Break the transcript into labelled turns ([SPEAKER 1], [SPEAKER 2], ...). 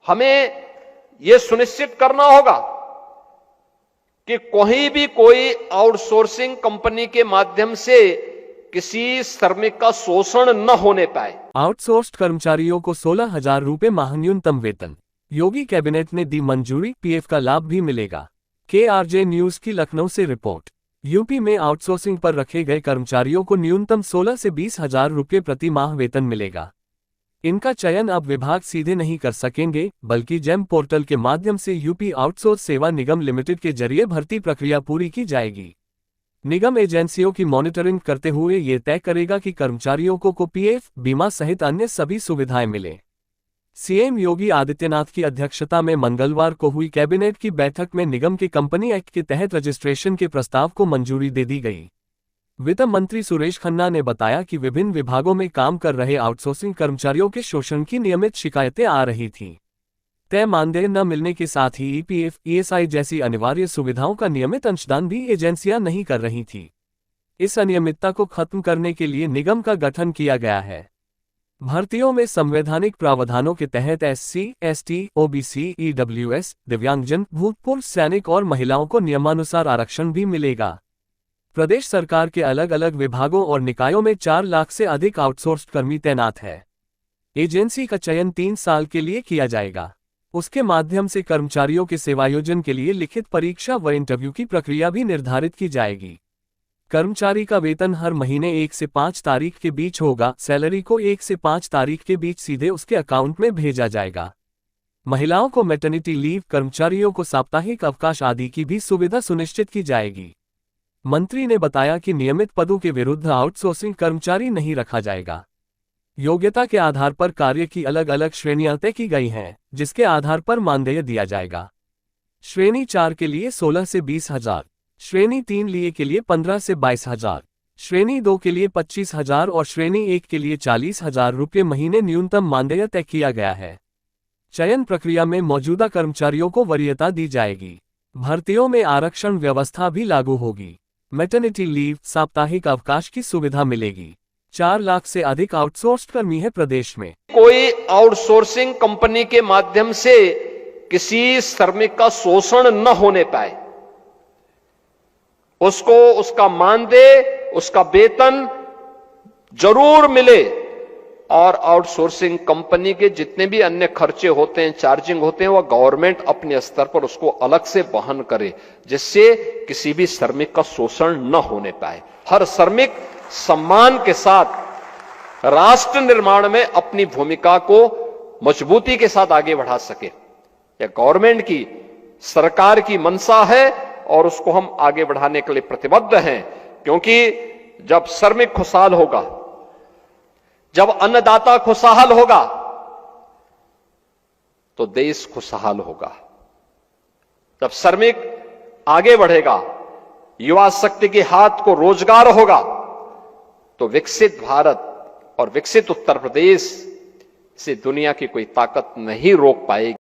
[SPEAKER 1] हमें यह सुनिश्चित करना होगा कि कहीं भी कोई आउटसोर्सिंग कंपनी के माध्यम से किसी श्रमिक का शोषण न होने पाए।
[SPEAKER 2] आउटसोर्स्ड कर्मचारियों को 16,000 रुपए माह न्यूनतम वेतन, योगी कैबिनेट ने दी मंजूरी, पीएफ का लाभ भी मिलेगा। केआरजे न्यूज की लखनऊ से रिपोर्ट। यूपी में आउटसोर्सिंग पर रखे गए कर्मचारियों को न्यूनतम 16 से 20,000 रुपये प्रति माह वेतन मिलेगा। इनका चयन अब विभाग सीधे नहीं कर सकेंगे, बल्कि जेम पोर्टल के माध्यम से यूपी आउटसोर्स सेवा निगम लिमिटेड के जरिए भर्ती प्रक्रिया पूरी की जाएगी। निगम एजेंसियों की मॉनिटरिंग करते हुए ये तय करेगा कि कर्मचारियों को पीएफ, बीमा सहित अन्य सभी सुविधाएं मिले। सीएम योगी आदित्यनाथ की अध्यक्षता में मंगलवार को हुई कैबिनेट की बैठक में निगम के कंपनी एक्ट के तहत रजिस्ट्रेशन के प्रस्ताव को मंजूरी दे दी गई। वित्त मंत्री सुरेश खन्ना ने बताया कि विभिन्न विभागों में काम कर रहे आउटसोर्सिंग कर्मचारियों के शोषण की नियमित शिकायतें आ रही थीं। तय मानदेय न मिलने के साथ ही ईपीएफ, ईएसआई जैसी अनिवार्य सुविधाओं का नियमित अंशदान भी एजेंसियां नहीं कर रही थीं। इस अनियमितता को खत्म करने के लिए निगम का गठन किया गया है। भर्तियों में संवैधानिक प्रावधानों के तहत एससी, एसटी, ओबीसी, ईडब्ल्यूएस, दिव्यांगजन, भूतपूर्व सैनिक और महिलाओं को नियमानुसार आरक्षण भी मिलेगा। प्रदेश सरकार के अलग अलग विभागों और निकायों में 4 लाख से अधिक आउटसोर्स्ड कर्मी तैनात है। एजेंसी का चयन 3 साल के लिए किया जाएगा। उसके माध्यम से कर्मचारियों के सेवायोजन के लिए लिखित परीक्षा व इंटरव्यू की प्रक्रिया भी निर्धारित की जाएगी। कर्मचारी का वेतन हर महीने 1 से 5 तारीख के बीच होगा। सैलरी को 1 से 5 तारीख के बीच सीधे उसके अकाउंट में भेजा जाएगा। महिलाओं को मैटरनिटी लीव, कर्मचारियों को साप्ताहिक अवकाश आदि की भी सुविधा सुनिश्चित की जाएगी। मंत्री ने बताया कि नियमित पदों के विरुद्ध आउटसोर्सिंग कर्मचारी नहीं रखा जाएगा। योग्यता के आधार पर कार्य की अलग अलग श्रेणियां तय की गई हैं, जिसके आधार पर मानदेय दिया जाएगा। श्रेणी 4 के लिए 16 से 20,000, श्रेणी 3 लिए के लिए 15 से 22,000, श्रेणी 2 के लिए 25,000 और श्रेणी 1 के लिए 40,000 रुपये महीने न्यूनतम मानदेय तय किया गया है। चयन प्रक्रिया में मौजूदा कर्मचारियों को वरीयता दी जाएगी। भर्तियों में आरक्षण व्यवस्था भी लागू होगी। मैटरनिटी लीव, साप्ताहिक अवकाश की सुविधा मिलेगी। 4 लाख से अधिक आउटसोर्स्ड कर्मी है प्रदेश में।
[SPEAKER 1] कोई आउटसोर्सिंग कंपनी के माध्यम से किसी श्रमिक का शोषण न होने पाए, उसको उसका मानदेय, उसका वेतन जरूर मिले और आउटसोर्सिंग कंपनी के जितने भी अन्य खर्चे होते हैं, चार्जिंग होते हैं, वह गवर्नमेंट अपने स्तर पर उसको अलग से वहन करे, जिससे किसी भी श्रमिक का शोषण न होने पाए। हर श्रमिक सम्मान के साथ राष्ट्र निर्माण में अपनी भूमिका को मजबूती के साथ आगे बढ़ा सके। यह गवर्नमेंट की, सरकार की मंशा है और उसको हम आगे बढ़ाने के लिए प्रतिबद्ध हैं, क्योंकि जब श्रमिक खुशहाल होगा, जब अन्नदाता खुशहाल होगा, तो देश खुशहाल होगा। जब श्रमिक आगे बढ़ेगा, युवा शक्ति के हाथ को रोजगार होगा, तो विकसित भारत और विकसित उत्तर प्रदेश से दुनिया की कोई ताकत नहीं रोक पाएगी।